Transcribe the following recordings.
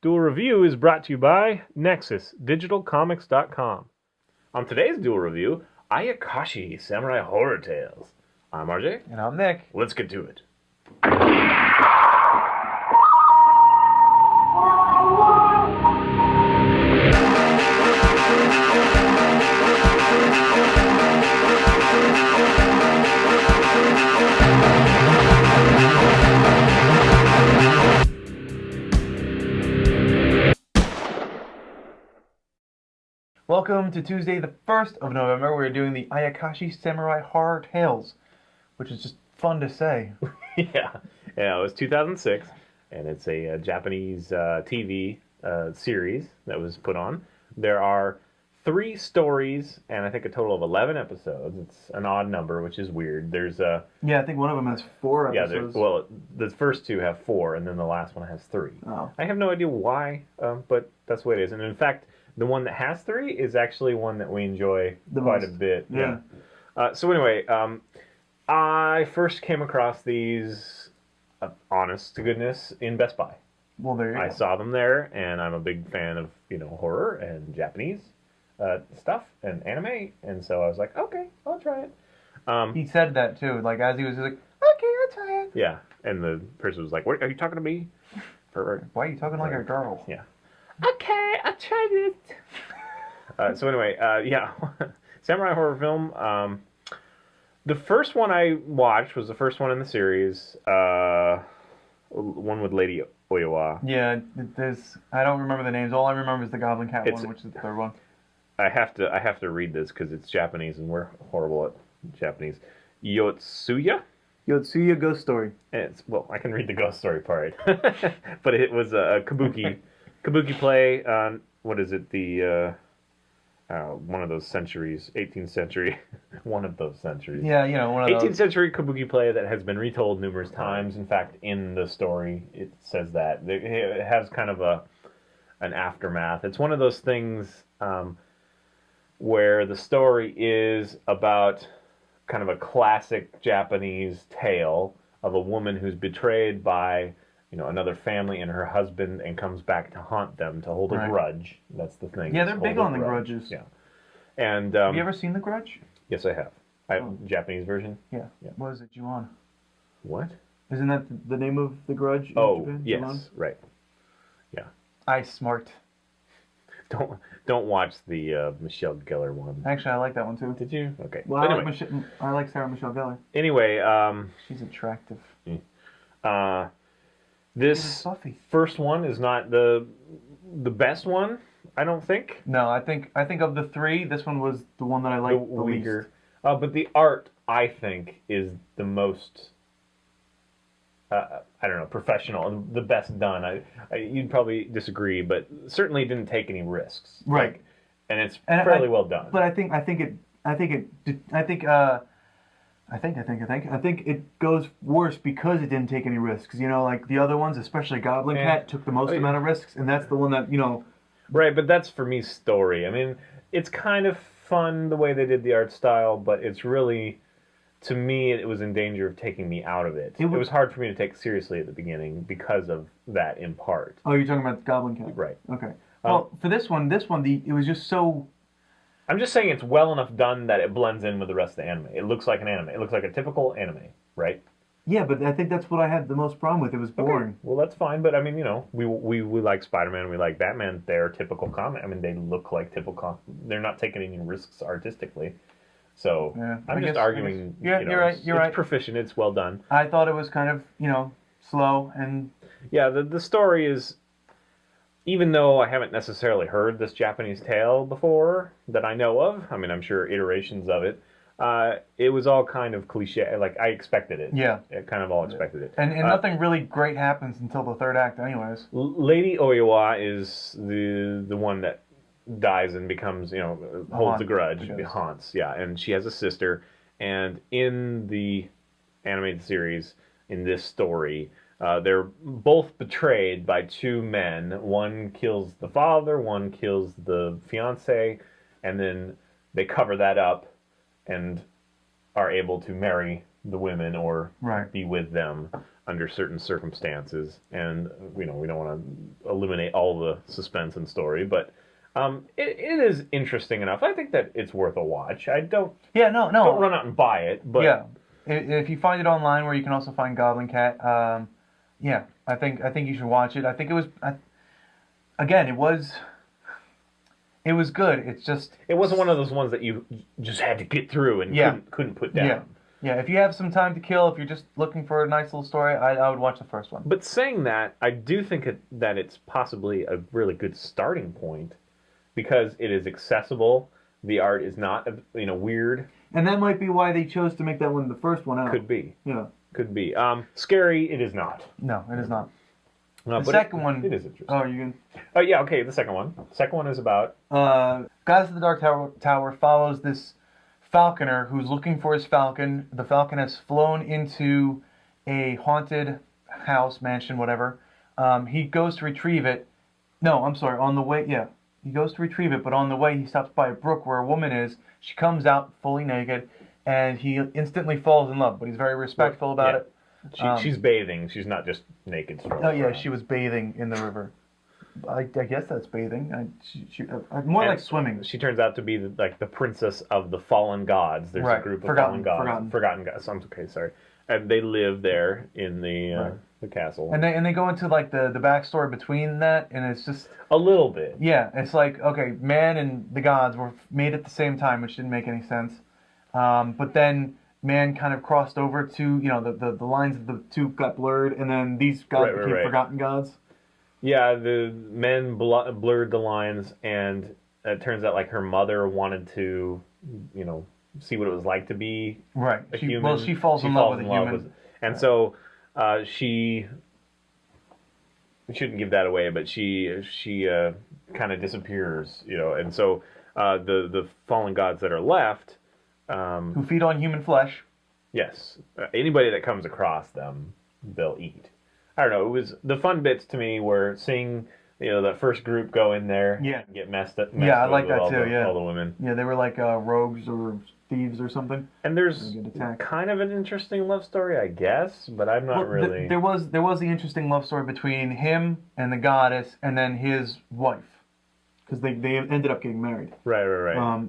Duel Review is brought to you by NexusDigitalComics.com. On today's Duel Review, Ayakashi Samurai Horror Tales. I'm RJ. And I'm Nick. Let's get to it. Welcome to Tuesday, the 1st of November. We're doing the Ayakashi Samurai Horror Tales, which is just fun to say. Yeah, it was 2006, and it's a Japanese TV series that was put on. There are 3 stories, and I think a total of 11 episodes. It's an odd number, which is weird. There's Yeah, I think one of them has 4 episodes. Yeah, well, the first 2 have 4, and then the last one has 3. Oh. I have no idea why, but that's the way it is. And in fact, the one that has 3 is actually one that we enjoy quite a bit. Yeah. So anyway, I first came across these, honest to goodness, in Best Buy. Well, there you go. I saw them there, and I'm a big fan of, horror and Japanese stuff and anime, and so I was like, okay, I'll try it. He said that too, like as he was like, okay, I'll try it. Yeah, and the person was like, what, are you talking to me? Why are you talking like a girl? Yeah. Okay, I tried it. So anyway, yeah, samurai horror film. The first one I watched was the first one in the series. One with Lady Oiwa. Yeah, I don't remember the names. All I remember is the Goblin Cat one, which is the third one. I have to read this because it's Japanese and we're horrible at Japanese. Yotsuya Ghost Story. And I can read the ghost story part, but it was a kabuki play on, what is it, the one of those centuries, 18th century, one of those centuries. Yeah, one of those. 18th century kabuki play that has been retold numerous times. In fact, in the story, it says that. It has kind of an aftermath. It's one of those things where the story is about kind of a classic Japanese tale of a woman who's betrayed by another family and her husband, and comes back to haunt them, to hold a grudge. That's the thing. Yeah, they're big on the grudges. Yeah. And have you ever seen The Grudge? Yes, I have. Japanese version? Yeah. What is it, Ju-on? What? Isn't that the name of The Grudge in Japan? Yes, Ju-on? right. Yeah. I smart. Don't watch the Michelle Gellar one. Actually, I like that one too. Did you? Okay. Well, anyway. I like Sarah Michelle Gellar. Anyway, she's attractive. This first one is not the best one, I don't think. No, I think of the 3, this one was the one that I liked the weaker. Least. But the art, I think, is the most, I don't know, professional and the best done. You'd probably disagree, but certainly didn't take any risks. Right. And it's fairly well done. But I think it goes worse because it didn't take any risks. Like the other ones, especially Goblin Cat, took the most amount of risks, and that's the one that, Right, but that's, for me, story. I mean, it's kind of fun the way they did the art style, but it's really, to me, it was in danger of taking me out of it. It was hard for me to take seriously at the beginning because of that, in part. Oh, you're talking about Goblin Cat? Right. Okay. Well, for this one, it was just so... I'm just saying it's well enough done that it blends in with the rest of the anime. It looks like an anime. It looks like a typical anime, right? Yeah, but I think that's what I had the most problem with. It was boring. Okay. Well, that's fine, but I mean, we like Spider-Man, we like Batman. They're typical comic. I mean, they look like typical. They're not taking any risks artistically. So I'm just arguing. You're right. It's proficient. It's well done. I thought it was kind of slow and. Yeah, the story is. Even though I haven't necessarily heard this Japanese tale before that I know of, I mean, I'm sure iterations of it, it was all kind of cliche. Like, I expected it. Yeah. I kind of all expected it. And nothing really great happens until the 3rd act anyways. Lady Oiwa is the one that dies and becomes, holds the grudge, haunts, yeah. And she has a sister. And in the animated series, in this story... they're both betrayed by 2 men. One kills the father, one kills the fiance, and then they cover that up and are able to marry the women or be with them. under certain circumstances, and we don't want to eliminate all the suspense and story, but it is interesting enough. I think that it's worth a watch. I don't don't run out and buy it, but yeah, if you find it online, where you can also find Goblin Cat, yeah, I think you should watch it. I think it was again, it was good. It's just it wasn't one of those ones that you just had to get through and couldn't put down. Yeah, if you have some time to kill, if you're just looking for a nice little story, I would watch the first one. But saying that, I do think that it's possibly a really good starting point because it is accessible. The art is not, weird. And that might be why they chose to make that one the first one out. Could be. Yeah. Could be. Scary, it is not. No, it is not. The second one... It is interesting. Oh, you can... Oh, yeah, okay, the second one. Second one is about... Goddess of the Dark Tower follows this falconer who's looking for his falcon. The falcon has flown into a haunted house, mansion, whatever. He goes to retrieve it. No, I'm sorry, on the way... Yeah. He goes to retrieve it, but on the way he stops by a brook where a woman is. She comes out fully naked, and he instantly falls in love, but he's very respectful about it. She's bathing. She's not just naked. Oh, yeah, she was bathing in the river. I guess that's bathing. More like swimming. She turns out to be the princess of the fallen gods. There's a group of fallen gods. Forgotten gods. I'm okay, sorry. And they live there in the castle. And they go into the backstory between that, and it's just a little bit. Yeah, it's like, okay, man and the gods were made at the same time, which didn't make any sense. But then man kind of crossed over to the lines of the two got blurred, and then these gods became forgotten gods. Yeah, the men blurred the lines, and it turns out her mother wanted to, see what it was like to be a human. Well, she falls in love with a human. And so she shouldn't give that away, but she kind of disappears, and so the fallen gods that are left, who feed on human flesh. Yes, anybody that comes across them, they'll eat. I don't know. It was the fun bits to me were seeing that first group go in there, and get messed up. I like that too. All the women. Yeah, they were like rogues or thieves or something. And there's kind of an interesting love story, I guess, but I'm not really. There was the interesting love story between him and the goddess, and then his wife, because they ended up getting married. Right.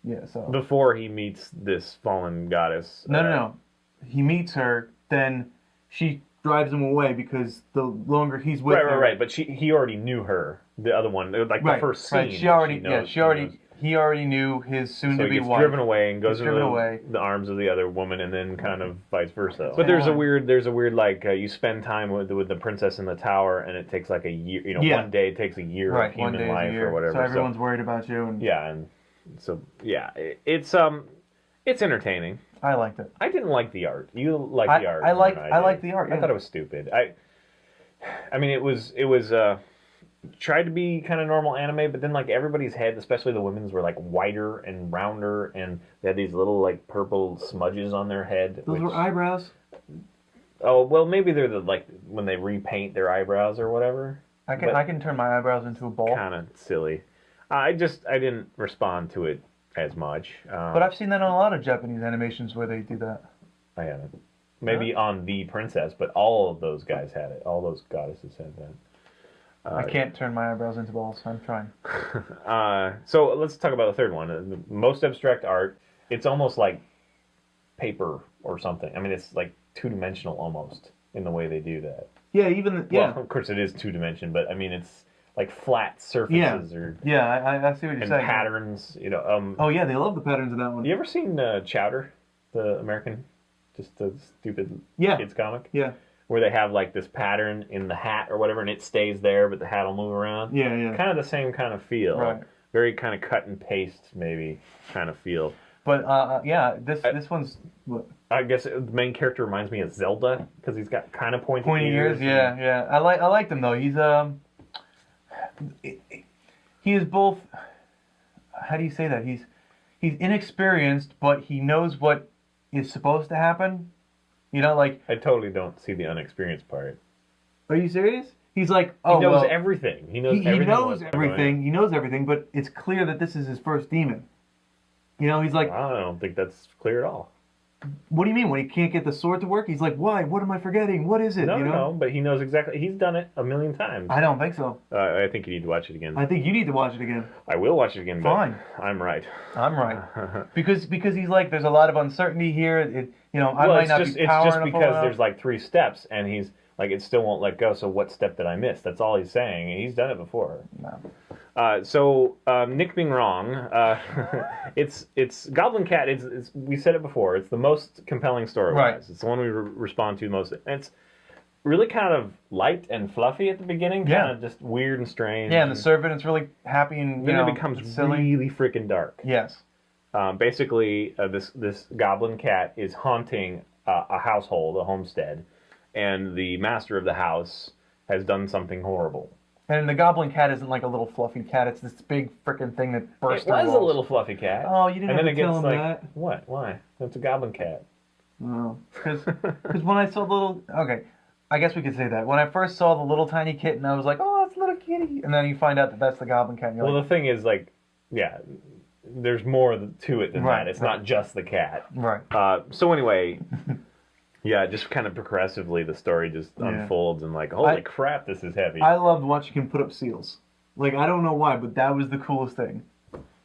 Yeah. So before he meets this fallen goddess. No. He meets her, then she drives him away because the longer he's with her. Right. But he already knew her. The other one, the first scene. Right. He already knew his soon-to-be wife. So he gets driven away and goes into the arms of the other woman, and then kind of vice versa. But there's a weird you spend time with the princess in the tower, and it takes a year. One day takes a year of human life or whatever. So everyone's worried about you. And it's entertaining. I liked it. I didn't like the art. You like the art. I like the art. I thought it was stupid. I mean, it was tried to be kind of normal anime, but then everybody's head, especially the women's, were whiter and rounder, and they had these little purple smudges on their head. Those were eyebrows. Oh well, maybe they're when they repaint their eyebrows or whatever. I can turn my eyebrows into a ball. Kind of silly. I didn't respond to it as much. But I've seen that on a lot of Japanese animations where they do that. I haven't. Maybe on The Princess, but all of those guys had it. All those goddesses had that. I can't turn my eyebrows into balls. I'm trying. So let's talk about the third one. The most abstract art. It's almost like paper or something. I mean, it's two-dimensional almost in the way they do that. Yeah, Well, of course it is two-dimension, but I mean, it's flat surfaces or I see what you're saying. Patterns. Oh yeah, they love the patterns of that one. You ever seen Chowder, the American, just the stupid kids comic? Yeah. Where they have this pattern in the hat or whatever, and it stays there, but the hat will move around. Yeah. Kind of the same kind of feel. Right. Very kind of cut and paste, maybe kind of feel. But this one's what? I guess the main character reminds me of Zelda because he's got kind of pointy ears. Yeah. I liked him though. He's he is both. How do you say that? He's inexperienced, but he knows what is supposed to happen. I totally don't see the unexperienced part. Are you serious? He's he knows everything. He knows everything. He knows everything. He knows everything, but it's clear that this is his first demon. He's I don't think that's clear at all. What do you mean? When he can't get the sword to work, he's like, "Why? What am I forgetting? What is it?" No, you know? no, but he knows exactly. He's done it a million times. I don't think so. I think you need to watch it again. I think you need to watch it again. I will watch it again. Fine. But I'm right. I'm right. because he's like, there's a lot of uncertainty here. I Well, might not be power it's just enough because there's like 3 steps, and he's like, it still won't let go. So what step did I miss? That's all he's saying. He's done it before. No. So Nick being wrong, it's Goblin Cat. It's we said it before. It's the most compelling story. Right. It's the one we respond to most. And it's really kind of light and fluffy at the beginning. Kind of just weird and strange. Yeah, and the servant is really happy and then it becomes silly. really freaking dark. Yes. Basically, this Goblin Cat is haunting a household, a homestead, and the master of the house has done something horrible. And the Goblin Cat isn't like a little fluffy cat. It's this big frickin' thing that bursts It was a little fluffy cat. Oh, you didn't and have then to it tell gets him like, that. what? Why? That's a Goblin Cat. No. Because when I saw the little... Okay, I guess we could say that. When I first saw the little tiny kitten, I was like, oh, it's a little kitty. And then you find out that that's the Goblin Cat. And you're Well, like, the thing is, like, yeah, there's more to it than that. It's not just the cat. Right. So anyway... Yeah, just kind of progressively the story just unfolds and like, holy crap, this is heavy. I loved watching him put up seals. Like, I don't know why, but that was the coolest thing.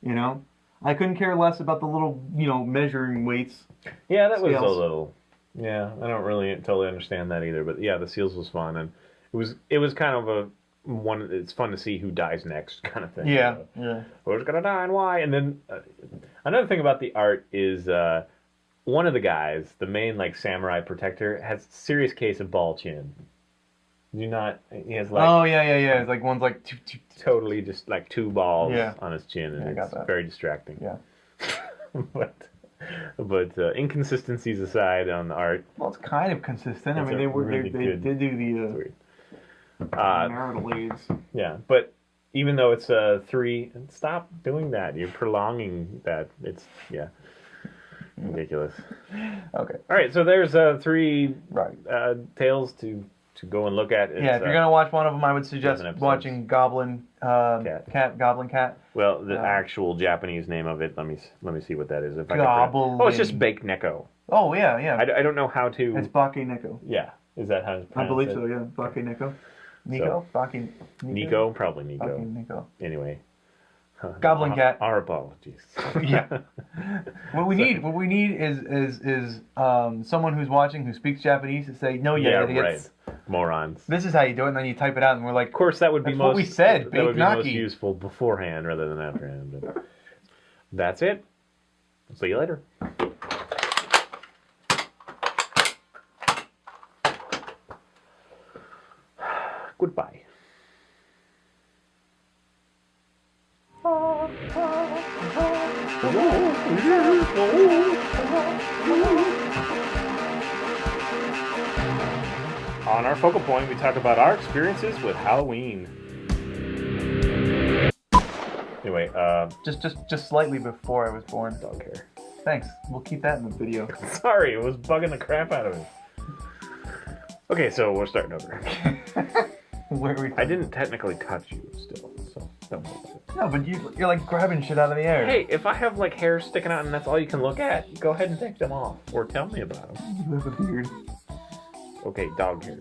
You know? I couldn't care less about the little, measuring weights. Yeah, that was Seals. a little... Yeah, I don't really totally understand that either, but yeah, the seals was fun, and it was kind of it's fun to see who dies next kind of thing. Yeah, yeah. Who's gonna die and why? And then another thing about the art is... one of the guys, the main like samurai protector, has a serious case of ball chin. Do you not? He has like Oh yeah. It's like one's like totally just like 2 balls Yeah. on his chin, and Yeah, I got it's that. very distracting. Yeah. but inconsistencies aside on the art, Well, it's kind of consistent. I It's mean, a they really did do the it's weird. marital aids. Yeah, but even though it's 3, stop doing that. You're prolonging that. It's ridiculous. Okay. All right, so there's 3 Right. tales to go and look at. It's, Yeah, if you're gonna watch one of them, I would suggest 7 episodes. watching Goblin Goblin Cat. Well, the actual Japanese name of it. Let me see what that is. If I can Goblin. oh, it's just Bake Neko. Oh yeah. I don't know how to. It's Bake Neko. Yeah, is that how it's I pronounced? believe so. Yeah, Bake Neko. Nico. Bake Nico, probably Bake Nico. Neko. Anyway. Goblin Cat. Our apologies. Yeah. What we need is someone who's watching who speaks Japanese to say, "No, you idiots. Right. Morons. This is how you do it," and then you type it out, and we're like, Of course, that would be That's most. what we said, That would be most Bake-naki. useful beforehand rather than afterhand. But that's it. See you later. Goodbye. On our focal point, we talk about our experiences with Halloween. Anyway, just slightly before I was born. dog hair. Thanks. We'll keep that in the video. Sorry, it was bugging the crap out of me. Okay, so we're starting over. Where are we? I didn't technically touch you still, so don't worry about it. No, but you're like grabbing shit out of the air. Hey, if I have like hair sticking out and that's all you can look at, go ahead and take them off or tell me about them. You have a beard. Okay, dog hair.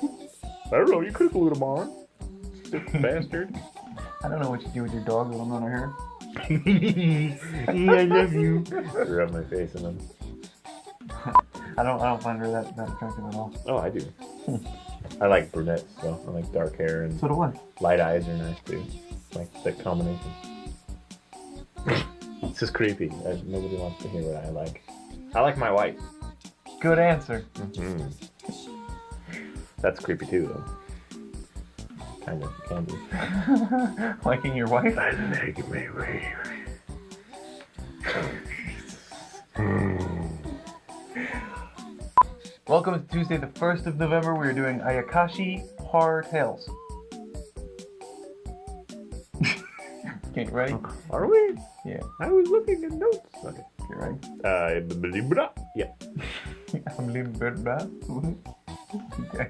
I don't know, you could have glued them on. Stupid bastard. I don't know what you do with your dog when I'm on her hair. I love you. Rub my face in them. I don't find her that attractive at all. Oh, I do. I like brunettes, so I like dark hair and So do I. light eyes are nice too. Like that combination. It's just creepy. Nobody wants to hear what I like. I like my white. Good answer. Mm-hmm. That's creepy too, though. Kind of can be. Liking your wife? I like my wife. Welcome to Tuesday, the 1st of November. We're doing Ayakashi Horror Tales. Okay, ready? Are we? Yeah. I was looking at notes. Okay. Okay, ready? Yeah. I'm leaving bed bath. Okay.